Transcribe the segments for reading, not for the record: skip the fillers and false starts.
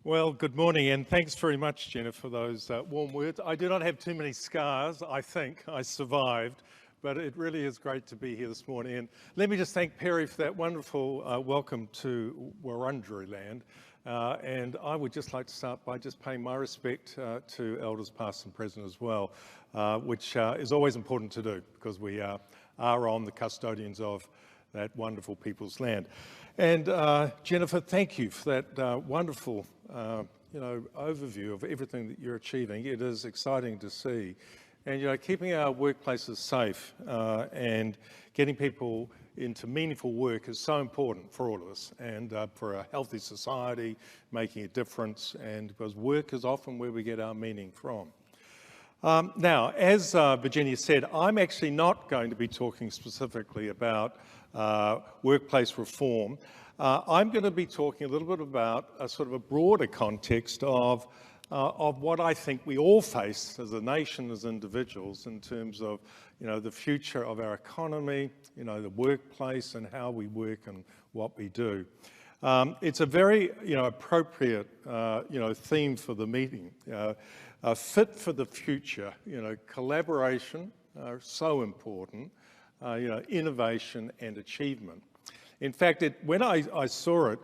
Well, good morning, and thanks very much, Jenna, for those warm words. I do not have too many scars. I think I survived, but it really is great to be here this morning. And let me just thank Perry for that wonderful welcome to Wurundjeri land. And I would just like to start by just paying my respect to elders past and present as well, which is always important to do because we are on the custodians of that wonderful people's land. And Jennifer, thank you for that wonderful overview of everything that you're achieving. It is exciting to see. And keeping our workplaces safe and getting people into meaningful work is so important for all of us and for a healthy society, making a difference, and because work is often where we get our meaning from. Now, as Virginia said, I'm actually not going to be talking specifically about workplace reform. I'm going to be talking a little bit about a sort of a broader context of what I think we all face as a nation, as individuals, in terms of the future of our economy, the workplace, and how we work and what we do. It's a very appropriate theme for the meeting. Fit for the future. Collaboration so important. Innovation and achievement. In fact, when I saw it,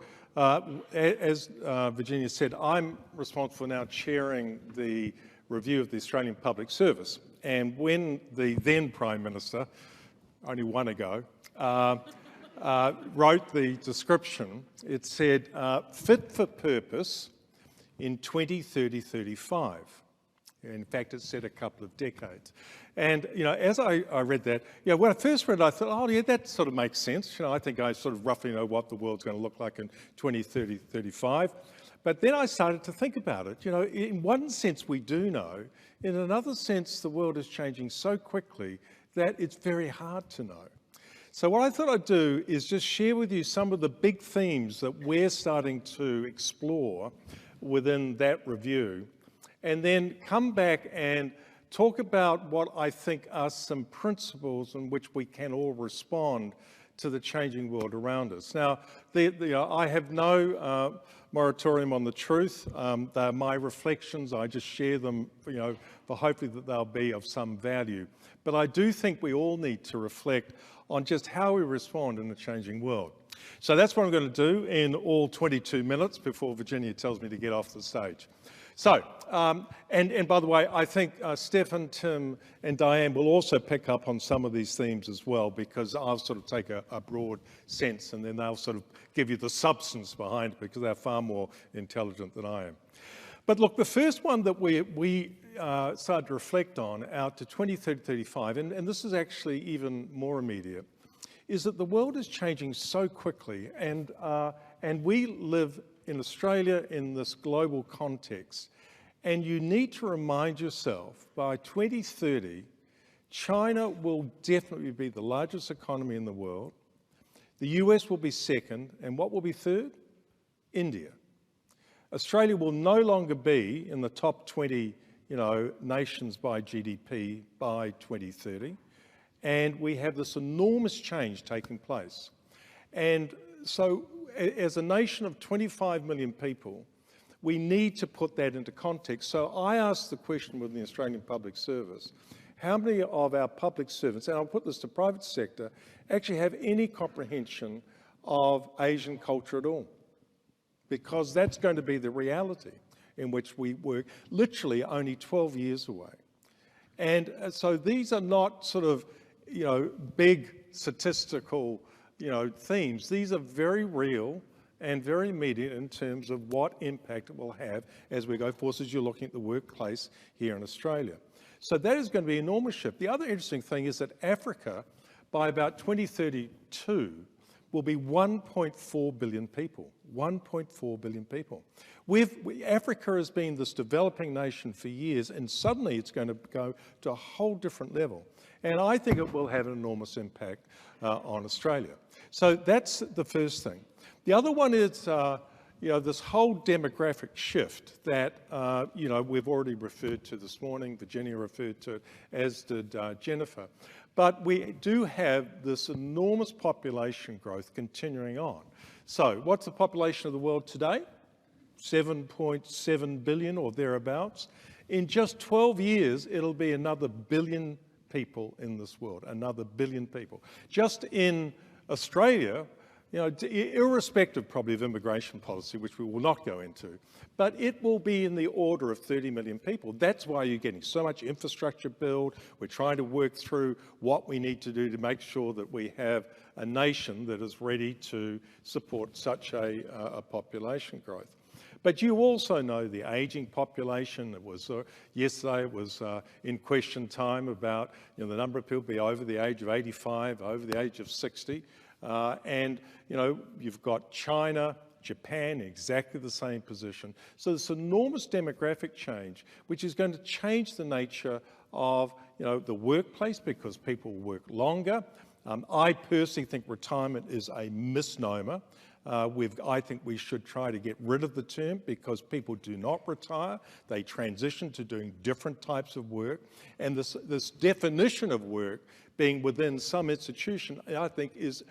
as Virginia said, I'm responsible for now chairing the review of the Australian Public Service. And when the then Prime Minister, only one ago, wrote the description, it said, fit for purpose in 2030-35. In fact, it said a couple of decades. And, as I read that, when I first read it, I thought, oh, yeah, that sort of makes sense. I think I sort of roughly know what the world's going to look like in 2030, 35. But then I started to think about it. In one sense, we do know. In another sense, the world is changing so quickly that it's very hard to know. So what I thought I'd do is just share with you some of the big themes that we're starting to explore within that review, and then come back and talk about what I think are some principles in which we can all respond to the changing world around us. Now, I have no moratorium on the truth. They're my reflections. I just share them, for hopefully that they'll be of some value. But I do think we all need to reflect on just how we respond in the changing world. So that's what I'm going to do in all 22 minutes before Virginia tells me to get off the stage. So, and by the way, I think Stefan, Tim and Diane will also pick up on some of these themes as well, because I'll sort of take a broad sense and then they'll sort of give you the substance behind it because they're far more intelligent than I am. But look, the first one that we started to reflect on out to 2030-35, and this is actually even more immediate, is that the world is changing so quickly and we live in Australia in this global context. And you need to remind yourself, by 2030, China will definitely be the largest economy in the world. The US will be second, and what will be third? India. Australia will no longer be in the top 20, nations by GDP by 2030. And we have this enormous change taking place. And so, as a nation of 25 million people, we need to put that into context. So I asked the question with the Australian Public Service, how many of our public servants, and I'll put this to private sector, actually have any comprehension of Asian culture at all? Because that's going to be the reality in which we work, literally only 12 years away. And so these are not sort of, big statistical themes. These are very real and very immediate in terms of what impact it will have as we go forward, as you're looking at the workplace here in Australia. So that is going to be an enormous shift. The other interesting thing is that Africa, by about 2032, will be 1.4 billion people. 1.4 billion people. Africa has been this developing nation for years, and suddenly it's going to go to a whole different level. And I think it will have an enormous impact on Australia. So that's the first thing. The other one is, this whole demographic shift that, we've already referred to this morning. Virginia referred to it, as did Jennifer. But we do have this enormous population growth continuing on. So what's the population of the world today? 7.7 billion or thereabouts. In just 12 years, it'll be another billion people in this world, another billion people. Just in Australia, irrespective probably of immigration policy, which we will not go into, but it will be in the order of 30 million people. That's why you're getting so much infrastructure build. We're trying to work through what we need to do to make sure that we have a nation that is ready to support such a population growth. But you also know the ageing population. It was yesterday. It was in question time about the number of people be over the age of 85, over the age of 60. And you've got China, Japan in exactly the same position. So this enormous demographic change, which is going to change the nature of the workplace because people work longer. I personally think retirement is a misnomer. I think we should try to get rid of the term because people do not retire. They transition to doing different types of work. And this definition of work being within some institution, I think, is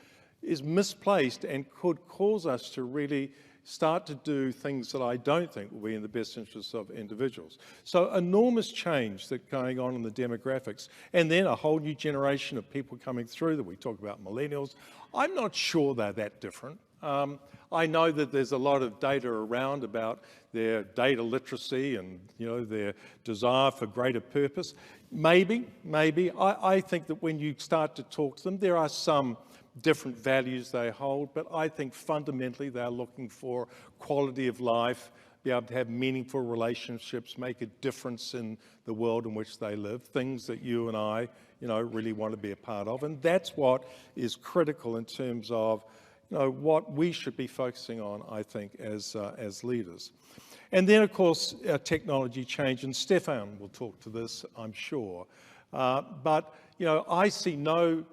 misplaced and could cause us to really start to do things that I don't think will be in the best interests of individuals. So enormous change that's going on in the demographics. And then a whole new generation of people coming through that we talk about, millennials. I'm not sure they're that different. I know that there's a lot of data around about their data literacy and their desire for greater purpose. Maybe. I think that when you start to talk to them, there are some different values they hold, but I think fundamentally they're looking for quality of life, be able to have meaningful relationships, make a difference in the world in which they live, things that you and I, really want to be a part of. And that's what is critical in terms of what we should be focusing on, I think, as leaders. And then, of course, technology change, and Stefan will talk to this, I'm sure. But I see no,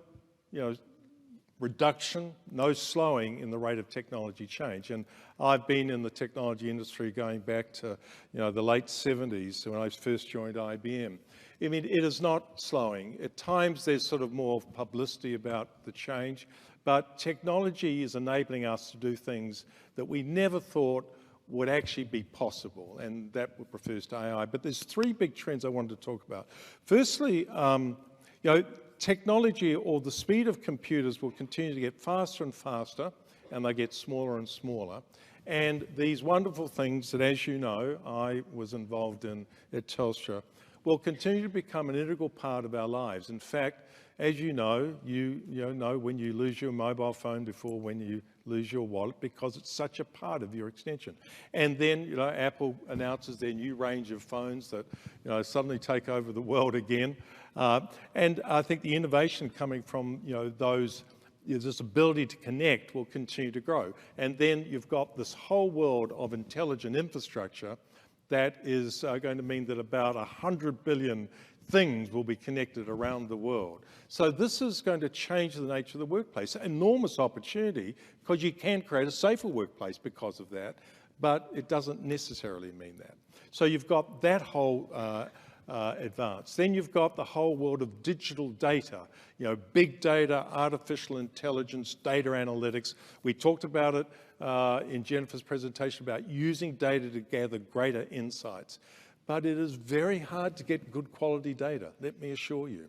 reduction, no slowing in the rate of technology change. And I've been in the technology industry going back to, the late 70s when I first joined IBM. I mean, it is not slowing. At times there's sort of more publicity about the change, but technology is enabling us to do things that we never thought would actually be possible, and that refers to AI. But there's three big trends I wanted to talk about. Firstly, technology or the speed of computers will continue to get faster and faster, and they get smaller and smaller. And these wonderful things that, as you know, I was involved in at Telstra, will continue to become an integral part of our lives. In fact, as you know when you lose your mobile phone before when you lose your wallet, because it's such a part of your extension. And then, Apple announces their new range of phones that, suddenly take over the world again. And I think the innovation coming from, this ability to connect will continue to grow. And then you've got this whole world of intelligent infrastructure that is going to mean that about 100 billion things will be connected around the world. So this is going to change the nature of the workplace. Enormous opportunity, because you can create a safer workplace because of that, but it doesn't necessarily mean that. So you've got that whole advance. Then you've got the whole world of digital data, big data, artificial intelligence, data analytics. We talked about it in Jennifer's presentation about using data to gather greater insights. But it is very hard to get good quality data, let me assure you.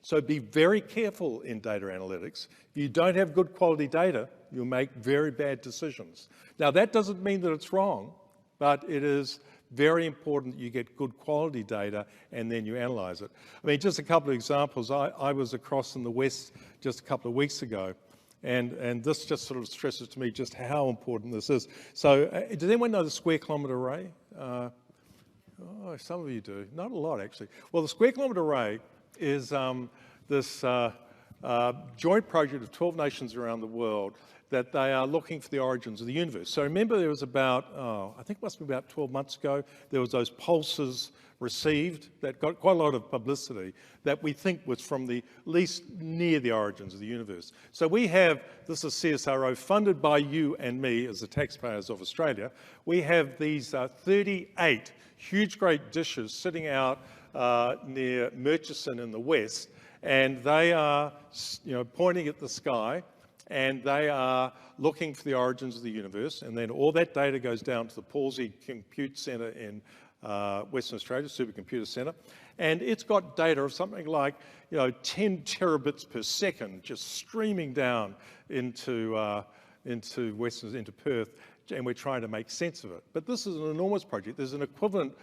So be very careful in data analytics. If you don't have good quality data, you'll make very bad decisions. Now, that doesn't mean that it's wrong, but it is very important that you get good quality data and then you analyze it. I mean, just a couple of examples. I was across in the West just a couple of weeks ago, and this just sort of stresses to me just how important this is. So does anyone know the square kilometre array? Oh, some of you do. Not a lot, actually. Well, the Square Kilometre Array is this joint project of 12 nations around the world that they are looking for the origins of the universe. So remember there was about, I think it must be about 12 months ago, there was those pulses received that got quite a lot of publicity that we think was from the least near the origins of the universe. So we have, this is CSIRO, funded by you and me as the taxpayers of Australia. We have these 38 huge great dishes sitting out near Murchison in the west, and they are pointing at the sky, and they are looking for the origins of the universe, and then all that data goes down to the Palsy Compute Centre in Western Australia, Supercomputer Centre, and it's got data of something like 10 terabits per second just streaming down into Perth, and we're trying to make sense of it. But this is an enormous project. There's an equivalent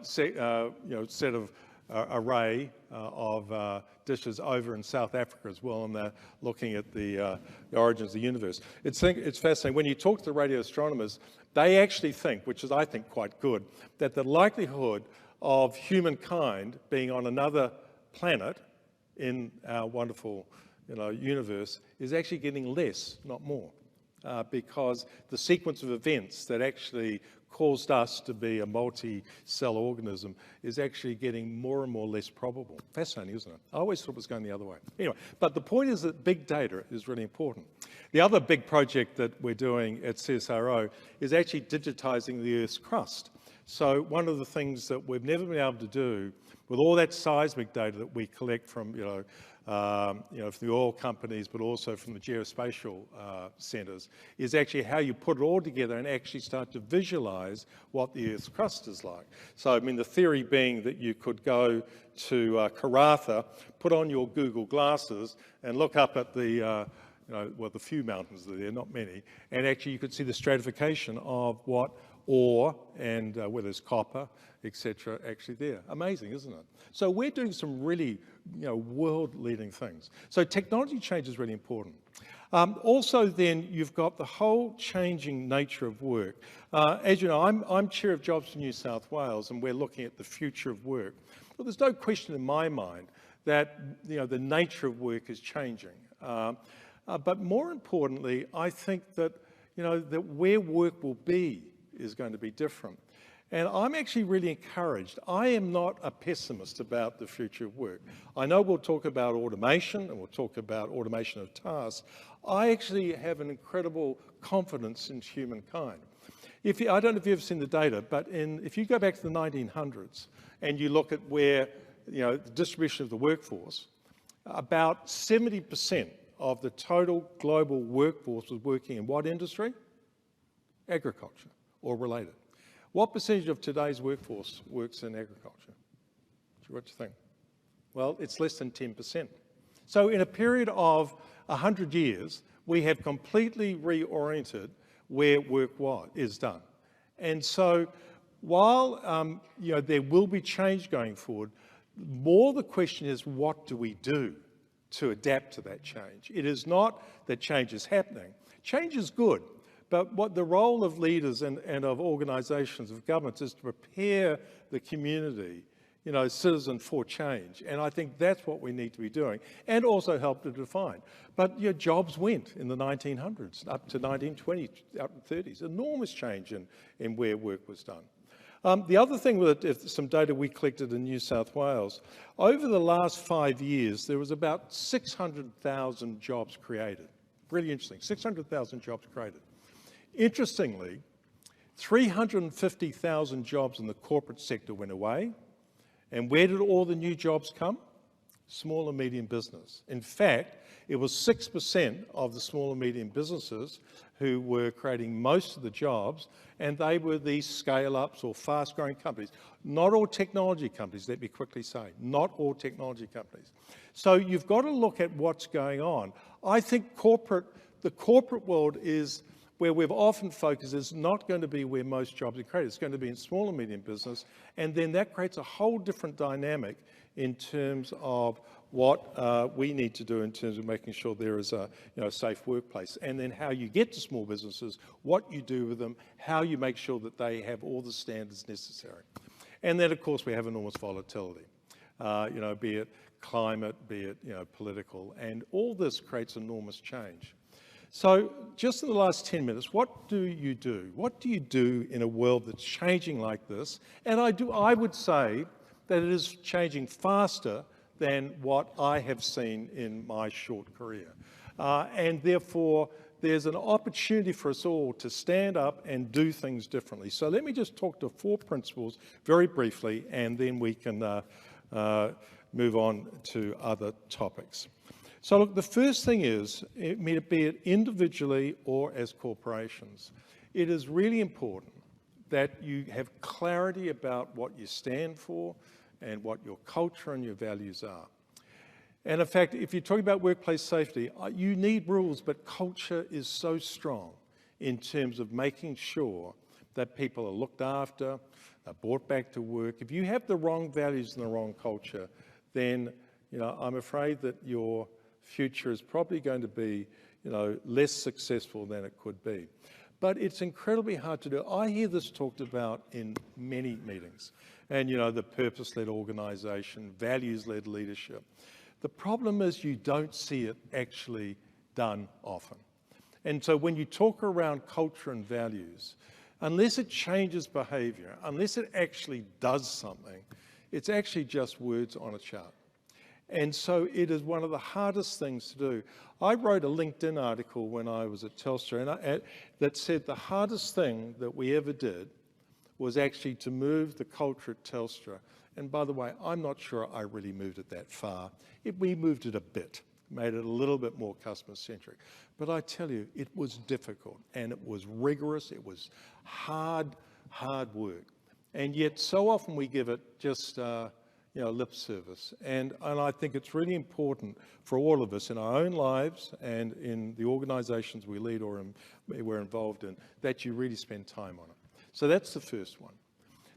set of array of dishes over in South Africa as well, and they're looking at the origins of the universe. It's fascinating. When you talk to the radio astronomers, they actually think, which is I think quite good, that the likelihood of humankind being on another planet in our wonderful universe is actually getting less, not more, because the sequence of events that actually caused us to be a multi-cell organism is actually getting more and more less probable. Fascinating, isn't it? I always thought it was going the other way. Anyway, but the point is that big data is really important. The other big project that we're doing at CSIRO is actually digitizing the Earth's crust. So one of the things that we've never been able to do with all that seismic data that we collect from, from the oil companies, but also from the geospatial centres, is actually how you put it all together and actually start to visualise what the Earth's crust is like. So, I mean, the theory being that you could go to Karratha, put on your Google glasses, and look up at the the few mountains that are there, not many, and actually you could see the stratification of what ore and where there's copper, etc., actually there. Amazing, isn't it? So we're doing some really, world-leading things. So technology change is really important. Also, then you've got the whole changing nature of work. As you know, I'm chair of Jobs for New South Wales, and we're looking at the future of work. Well, there's no question in my mind that the nature of work is changing. But more importantly, I think that that where work will be is going to be different. And I'm actually really encouraged. I am not a pessimist about the future of work. I know we'll talk about automation and we'll talk about automation of tasks. I actually have an incredible confidence in humankind. I don't know if you've ever seen the data, but if you go back to the 1900s and you look at where the distribution of the workforce, about 70% of the total global workforce was working in what industry? Agriculture or related. What percentage of today's workforce works in agriculture? What do you think? Well, it's less than 10%. So in a period of 100 years, we have completely reoriented where work is done. And so while there will be change going forward, more the question is, what do we do to adapt to that change? It is not that change is happening. Change is good. But what the role of leaders and of organisations, of governments, is to prepare the community, citizen for change. And I think that's what we need to be doing, and also help to define. But jobs went in the 1900s, up to 1920s, up to 30s. Enormous change in where work was done. The other thing with some data we collected in New South Wales, over the last 5 years, there was about 600,000 jobs created. Really interesting, 600,000 jobs created. Interestingly, 350,000 jobs in the corporate sector went away. And where did all the new jobs come? Small and medium business. In fact, it was 6% of the small and medium businesses who were creating most of the jobs, and they were these scale-ups or fast-growing companies. Not all technology companies, let me quickly say. Not all technology companies. So you've got to look at what's going on. I think the corporate world is where we've often focused, is not going to be where most jobs are created. It's going to be in small and medium business, and then that creates a whole different dynamic in terms of what we need to do in terms of making sure there is a safe workplace, and then how you get to small businesses, what you do with them, how you make sure that they have all the standards necessary. And then, of course, we have enormous volatility, be it climate, be it political, and all this creates enormous change. So just in the last 10 minutes, what do you do? What do you do in a world that's changing like this? And I would say that it is changing faster than what I have seen in my short career. And therefore, there's an opportunity for us all to stand up and do things differently. So let me just talk to 4 principles very briefly, and then we can move on to other topics. So look, the first thing is, be it individually or as corporations, it is really important that you have clarity about what you stand for and what your culture and your values are. And in fact, if you're talking about workplace safety, you need rules, but culture is so strong in terms of making sure that people are looked after, are brought back to work. If you have the wrong values and the wrong culture, then I'm afraid that your future is probably going to be less successful than it could be. But it's incredibly hard to do. I hear this talked about in many meetings, and the purpose-led organisation, values-led leadership. The problem is you don't see it actually done often. And so when you talk around culture and values, unless it changes behaviour, unless it actually does something, it's actually just words on a chart. And so it is one of the hardest things to do. I wrote a LinkedIn article when I was at Telstra that said the hardest thing that we ever did was actually to move the culture at Telstra. And by the way, I'm not sure I really moved it that far. We moved it a bit, made it a little bit more customer-centric. But I tell you, it was difficult and it was rigorous. It was hard work. And yet so often we give it just lip service. And I think it's really important for all of us in our own lives and in the organisations we lead or we're involved in, that you really spend time on it. So that's the first one.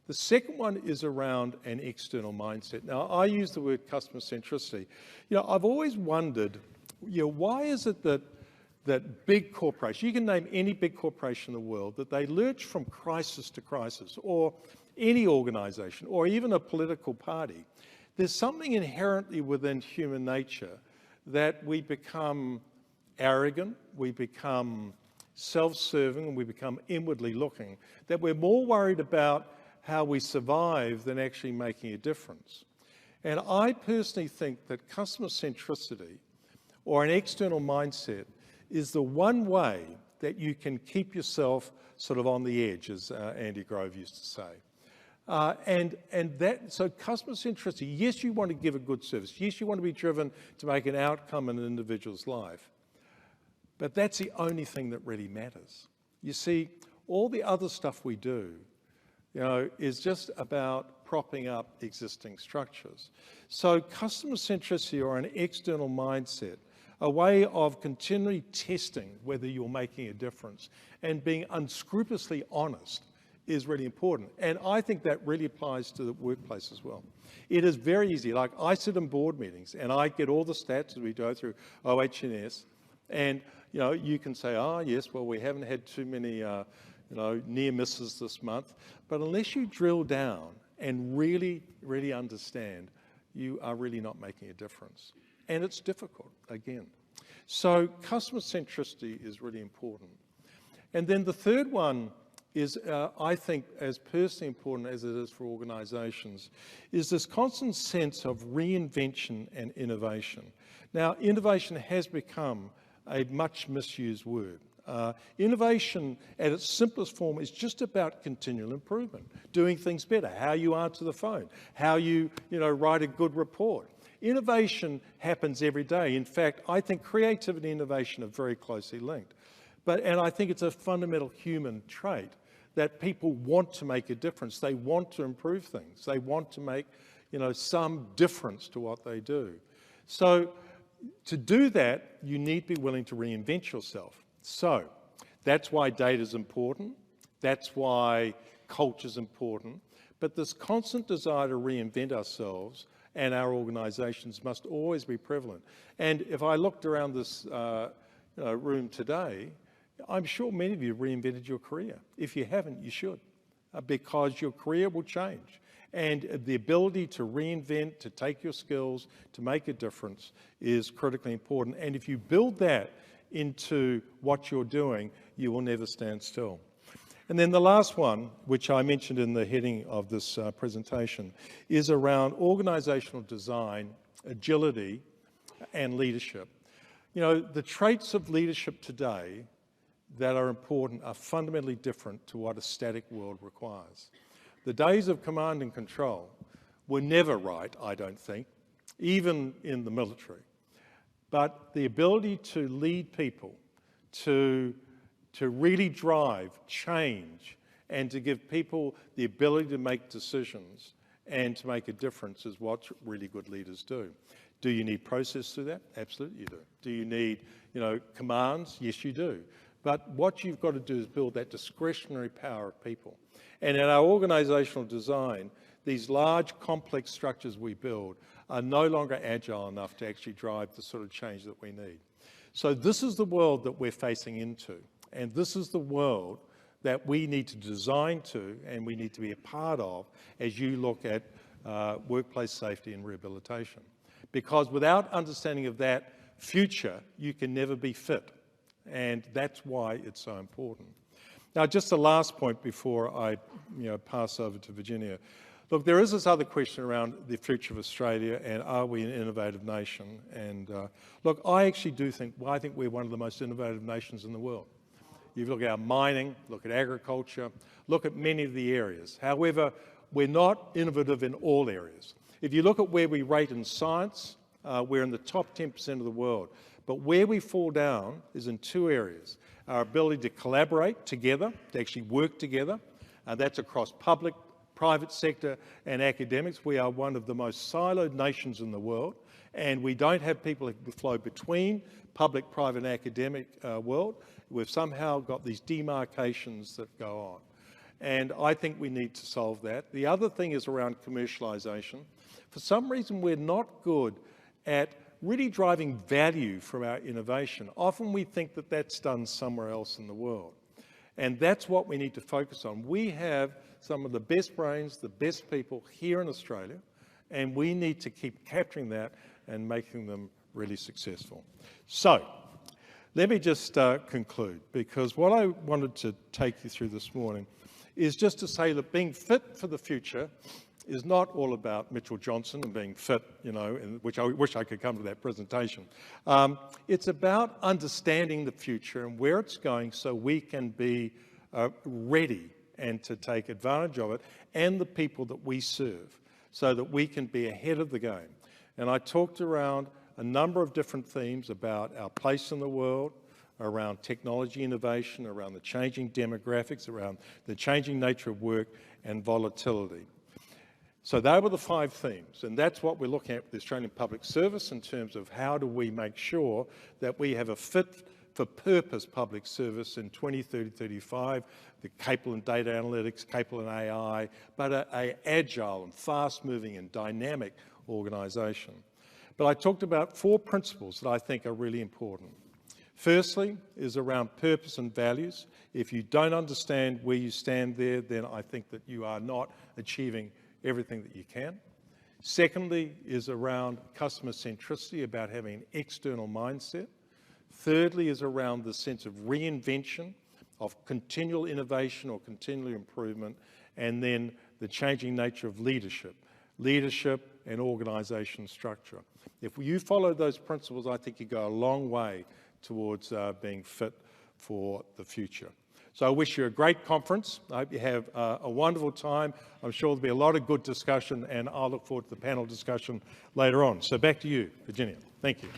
The second one is around an external mindset. Now, I use the word customer centricity. I've always wondered, why is it that big corporations, you can name any big corporation in the world, that they lurch from crisis to crisis, or any organisation, or even a political party. There's something inherently within human nature that we become arrogant, we become self-serving, and we become inwardly looking, that we're more worried about how we survive than actually making a difference. And I personally think that customer centricity or an external mindset is the one way that you can keep yourself sort of on the edge, as Andy Grove used to say. So customer centricity, yes, you want to give a good service. Yes, you want to be driven to make an outcome in an individual's life. But that's the only thing that really matters. You see, all the other stuff we do, is just about propping up existing structures. So customer centricity or an external mindset, a way of continually testing whether you're making a difference and being unscrupulously honest is really important. And I think that really applies to the workplace as well. It is very easy. Like, I sit in board meetings and I get all the stats as we go through OH&S, and you can say, yes, well, we haven't had too many near misses this month. But unless you drill down and really, really understand, you are really not making a difference. And it's difficult, again. So customer centricity is really important. And then the third one is, I think, as personally important as it is for organisations, is this constant sense of reinvention and innovation. Now, innovation has become a much misused word. Innovation at its simplest form is just about continual improvement, doing things better, how you answer the phone, how you write a good report. Innovation happens every day. In fact, I think creativity and innovation are very closely linked. And I think it's a fundamental human trait that people want to make a difference. They want to improve things. They want to make some difference to what they do. So to do that, you need to be willing to reinvent yourself. So that's why data is important. That's why culture is important. But this constant desire to reinvent ourselves and our organisations must always be prevalent. And if I looked around this room today, I'm sure many of you have reinvented your career. If you haven't, you should, because your career will change. And the ability to reinvent, to take your skills, to make a difference is critically important. And if you build that into what you're doing, you will never stand still. And then the last one, which I mentioned in the heading of this presentation, is around organisational design, agility, and leadership. The traits of leadership today that are important are fundamentally different to what a static world requires. The days of command and control were never right, I don't think, even in the military. but the ability to lead people, to really drive change, and to give people the ability to make decisions and to make a difference is what really good leaders do. Do you need process through that? Absolutely you do. Do you need, commands? Yes, you do. But what you've got to do is build that discretionary power of people. And in our organisational design, these large, complex structures we build are no longer agile enough to actually drive the sort of change that we need. So this is the world that we're facing into. And this is the world that we need to design to and we need to be a part of as you look at workplace safety and rehabilitation. Because without understanding of that future, you can never be fit. And that's why it's so important. Now, just the last point before I pass over to Virginia. Look, there is this other question around the future of Australia and are we an innovative nation? And look, I actually do think, I think we're one of the most innovative nations in the world. You look at our mining, look at agriculture, look at many of the areas. However, we're not innovative in all areas. If you look at where we rate in science, we're in the top 10% of the world. But where we fall down is in two areas. Our ability to collaborate together, to actually work together, and that's across public, private sector and academics. We are one of the most siloed nations in the world, and we don't have people who flow between public, private and academic world. We've somehow got these demarcations that go on. And I think we need to solve that. The other thing is around commercialisation. For some reason, we're not good at really driving value from our innovation. Often we think that that's done somewhere else in the world. And that's what we need to focus on. We have some of the best brains, the best people here in Australia, and we need to keep capturing that and making them really successful. So, let me just conclude, because what I wanted to take you through this morning is just to say that being fit for the future is not all about Mitchell Johnson and being fit, which I wish I could come to that presentation. It's about understanding the future and where it's going so we can be ready and to take advantage of it and the people that we serve so that we can be ahead of the game. And I talked around a number of different themes about our place in the world, around technology innovation, around the changing demographics, around the changing nature of work and volatility. So they were the 5 themes, and that's what we're looking at with the Australian Public Service in terms of how do we make sure that we have a fit-for-purpose public service in 2030-35, the capable in data analytics, capable in AI, but an agile and fast-moving and dynamic organisation. But I talked about 4 principles that I think are really important. Firstly is around purpose and values. If you don't understand where you stand there, then I think that you are not achieving everything that you can. Secondly is around customer centricity, about having an external mindset. Thirdly is around the sense of reinvention, of continual innovation or continual improvement, and then the changing nature of leadership and organisation structure. If you follow those principles, I think you go a long way towards being fit for the future. So I wish you a great conference. I hope you have a wonderful time. I'm sure there'll be a lot of good discussion, and I'll look forward to the panel discussion later on. So back to you, Virginia. Thank you.